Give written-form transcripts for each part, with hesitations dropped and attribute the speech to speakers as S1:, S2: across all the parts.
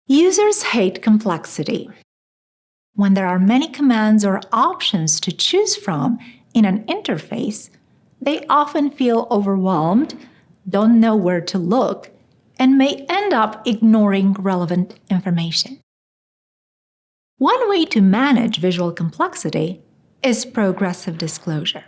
S1: Users hate complexity. When there are many commands or options to choose from in an interface, they often feel overwhelmed, don't know where to look, and may end up ignoring relevant information. One way to manage visual complexity is progressive disclosure.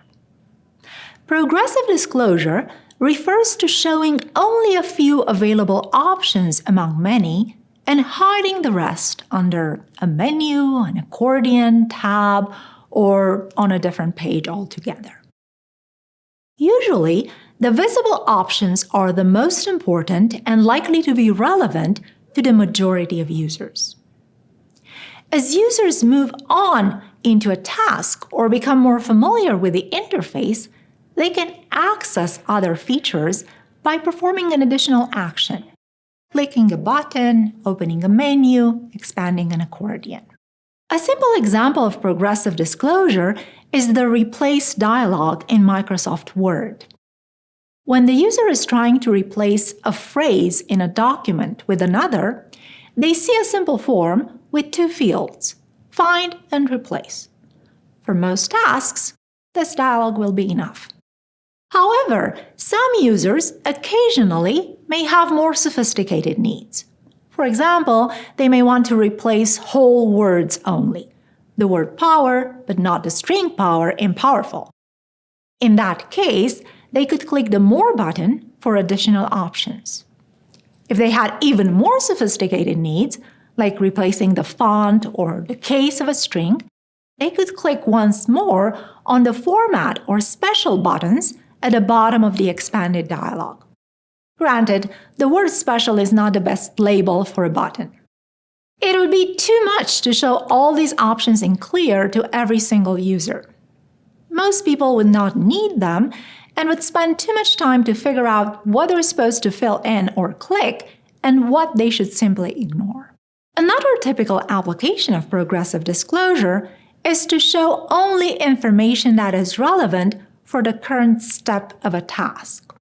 S1: Progressive disclosure refers to showing only a few available options among many and hiding the rest under a menu, an accordion, tab, or on a different page altogether. Usually, the visible options are the most important and likely to be relevant to the majority of users. As users move on into a task or become more familiar with the interface, they can access other features by performing an additional action, clicking a button, opening a menu, expanding an accordion. A simple example of progressive disclosure is the Replace dialog in Microsoft Word. When the user is trying to replace a phrase in a document with another, they see a simple form with two fields, Find and Replace. For most tasks, this dialog will be enough. However, some users occasionally may have more sophisticated needs. For example, they may want to replace whole words only, the word power, but not the string power in powerful. In that case, they could click the More button for additional options. If they had even more sophisticated needs, like replacing the font or the case of a string, they could click once more on the Format or Special buttons at the bottom of the expanded dialog. Granted, the word special is not the best label for a button. It would be too much to show all these options in clear to every single user. Most people would not need them and would spend too much time to figure out what they're supposed to fill in or click and what they should simply ignore. Another typical application of progressive disclosure is to show only information that is relevant for the current step of a task.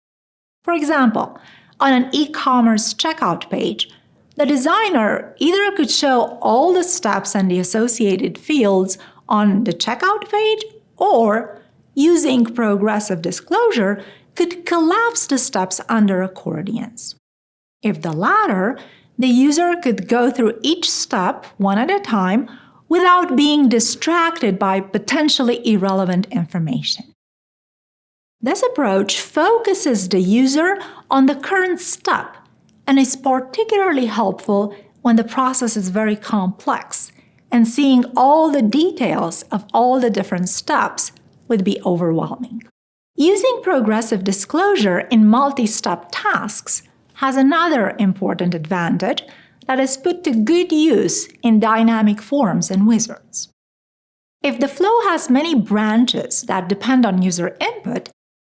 S1: For example, on an e-commerce checkout page, the designer either could show all the steps and the associated fields on the checkout page, or, using progressive disclosure, could collapse the steps under accordions. If the latter, the user could go through each step one at a time without being distracted by potentially irrelevant information. This approach focuses the user on the current step and is particularly helpful when the process is very complex and seeing all the details of all the different steps would be overwhelming. Using progressive disclosure in multi-step tasks has another important advantage that is put to good use in dynamic forms and wizards. If the flow has many branches that depend on user input,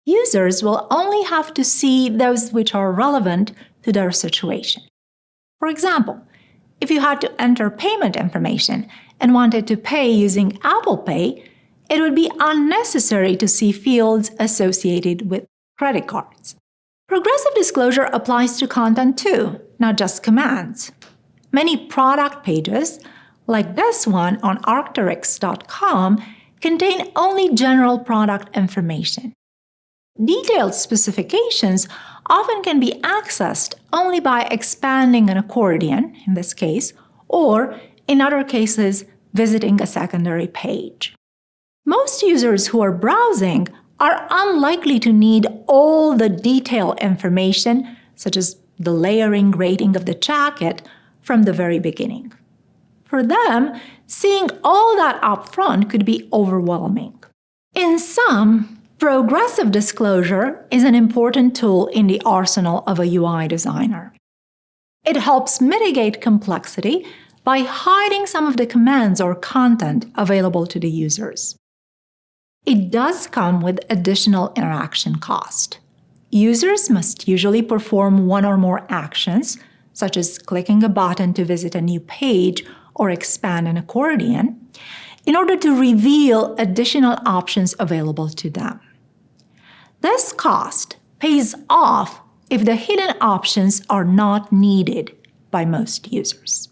S1: users will only have to see those which are relevant to their situation. For example, if you had to enter payment information and wanted to pay using Apple Pay, it would be unnecessary to see fields associated with credit cards. Progressive disclosure applies to content too, not just commands. Many product pages, like this one on Arc'teryx.com, contain only general product information. Detailed specifications often can be accessed only by expanding an accordion, in this case, or, in other cases, visiting a secondary page. Most users who are browsing are unlikely to need all the detailed information, such as the layering rating of the jacket, from the very beginning. For them, seeing all that up front could be overwhelming. In sum, progressive disclosure is an important tool in the arsenal of a UI designer. It helps mitigate complexity by hiding some of the commands or content available to the users. It does come with additional interaction cost. Users must usually perform one or more actions, such as clicking a button to visit a new page or expand an accordion, in order to reveal additional options available to them. This cost pays off if the hidden options are not needed by most users.